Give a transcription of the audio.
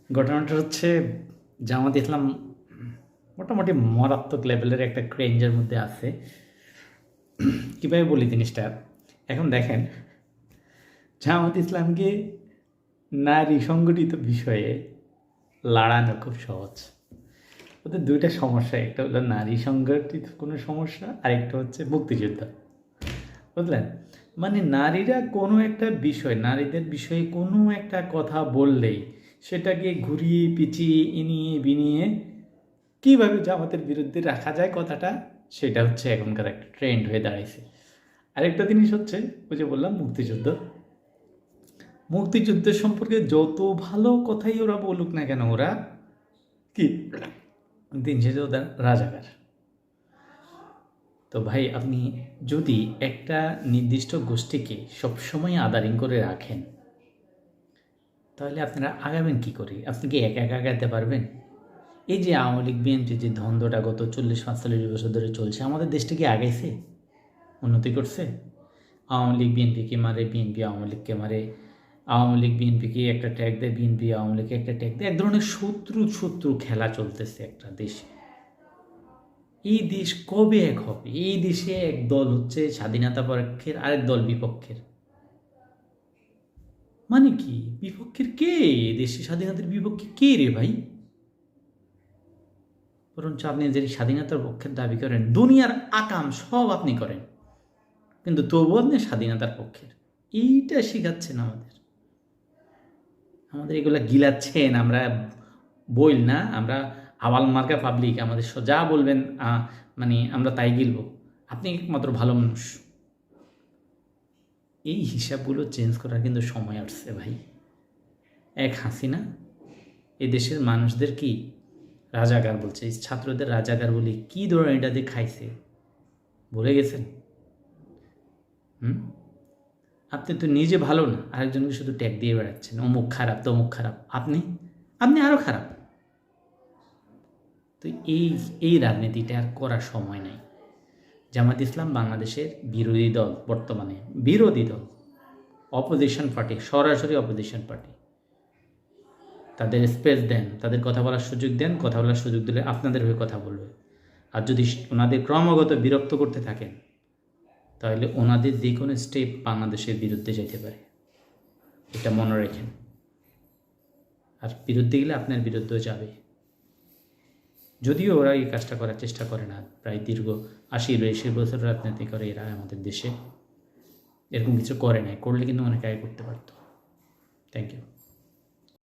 ঘটনাটা হচ্ছে জামাত ইসলাম মোটামুটি মারাত্মক লেভেলের একটা ক্রেঞ্জের মধ্যে আছে। কীভাবে বলি জিনিসটা? এখন দেখেন, জামাত ইসলামকে নারী সংগঠিত বিষয়ে লড়ানো খুব সহজ। ওদের দুইটা সমস্যা, একটা হলো নারী সংগঠিত কোনো সমস্যা, আরেকটা হচ্ছে মুক্তিযুদ্ধ। বুঝলেন? মানে নারীরা কোনো একটা বিষয়, নারীদের বিষয়ে কোনো একটা কথা বললেই সেটাকে ঘুরিয়ে পিছিয়ে ইনিয়ে বিনিয়ে কীভাবে জামাতের বিরুদ্ধে রাখা যায় কথাটা, সেটা হচ্ছে এখনকার একটা ট্রেন্ড হয়ে দাঁড়াইছে। আরেকটা জিনিস হচ্ছে, ওই যে বললাম মুক্তিযুদ্ধ, মুক্তিযুদ্ধের সম্পর্কে যত ভালো কথাই ওরা বলুক না কেন, ওরা কি দিন শেষে ওদের রাজাকার। তো ভাই, আপনি যদি একটা নির্দিষ্ট গোষ্ঠীকে সবসময় আদারিং করে রাখেন, তাহলে আপনারা আগাবেন কী করে? আপনি কি একা একা আগাতে পারবেন? এই যে আওয়ামী লীগ বিএনপি যে দ্বন্দ্বটা গত 40-45 বছর ধরে চলছে, আমাদের দেশটা কি আগাইছে? উন্নতি করছে? আওয়ামী লীগ বিএনপিকে মারে, বিএনপি আওয়ামী লীগকে মারে, আওয়ামী লীগ বিএনপিকে একটা ট্যাগ দেয়, বিএনপি আওয়ামী লীগকে একটা ট্যাগ দেয়। এক ধরনের শত্রু খেলা চলতেছে একটা দেশে। এই দেশ কবে এক হবে? এই দেশে এক দল হচ্ছে স্বাধীনতা পক্ষের, আরেক দল বিপক্ষের। মানে কি বিপক্ষের কে? দেশে স্বাধীনতার বিপক্ষে কে রে ভাই? বরঞ্চ আপনি যে স্বাধীনতার পক্ষের দাবি করেন, দুনিয়ার আকাম সব আপনি করেন, কিন্তু তবুও আপনি স্বাধীনতার পক্ষের। এইটা শিখাচ্ছেন আমাদের এগুলা গিলাচ্ছেন। আমরা বইল না, আমরা আওয়াল মার্কা পাবলিক, আমাদের যা বলবেন মানে আমরা তাই গিলব। আপনি একমাত্র ভালো মানুষ। এই হিসাবগুলো চেঞ্জ করার কিন্তু সময় আসছে ভাই। এক হাসিনা এই দেশের মানুষদের কি রাজাকার বলছে, এই ছাত্রদের রাজাকার বলি কী ধরনের এটা দিয়ে খাইছে ভুলে গেছেন? আপনি তো নিজে ভালো না, আরেকজনকে শুধু ট্যাগ দিয়ে বেড়াচ্ছেন, অমুক খারাপ তমুক খারাপ। আপনি আপনি আরও খারাপ। তো এই রাজনীতিটা আর করার সময় নাই। জামাত ইসলাম বাংলাদেশের বিরোধী দল, বর্তমানে বিরোধী দল, অপোজিশন পার্টি, সরাসরি অপোজিশন পার্টি। তাদের স্পেস দেন, তাদের কথা বলার সুযোগ দেন। কথা বলার সুযোগ দিলে আপনাদের হয়ে কথা বলবে। আর যদি ওনাদের ক্রমাগত বিরক্ত করতে থাকেন, তাহলে ওনাদের যে কোনো স্টেপ বাংলাদেশের বিরুদ্ধে যেতে পারে। এটা মনে রাখেন। আর বিরুদ্ধে গেলে আপনার বিরুদ্ধেও যাবে। যদিও ওরা এই কাজটা করার চেষ্টা করে না, প্রায় দীর্ঘ 80-82 বছর রাজনীতি করে এরা আমাদের দেশে, এরকম কিছু করে নাই। করলে কিন্তু অনেক আগে করতে পারত। Thank you.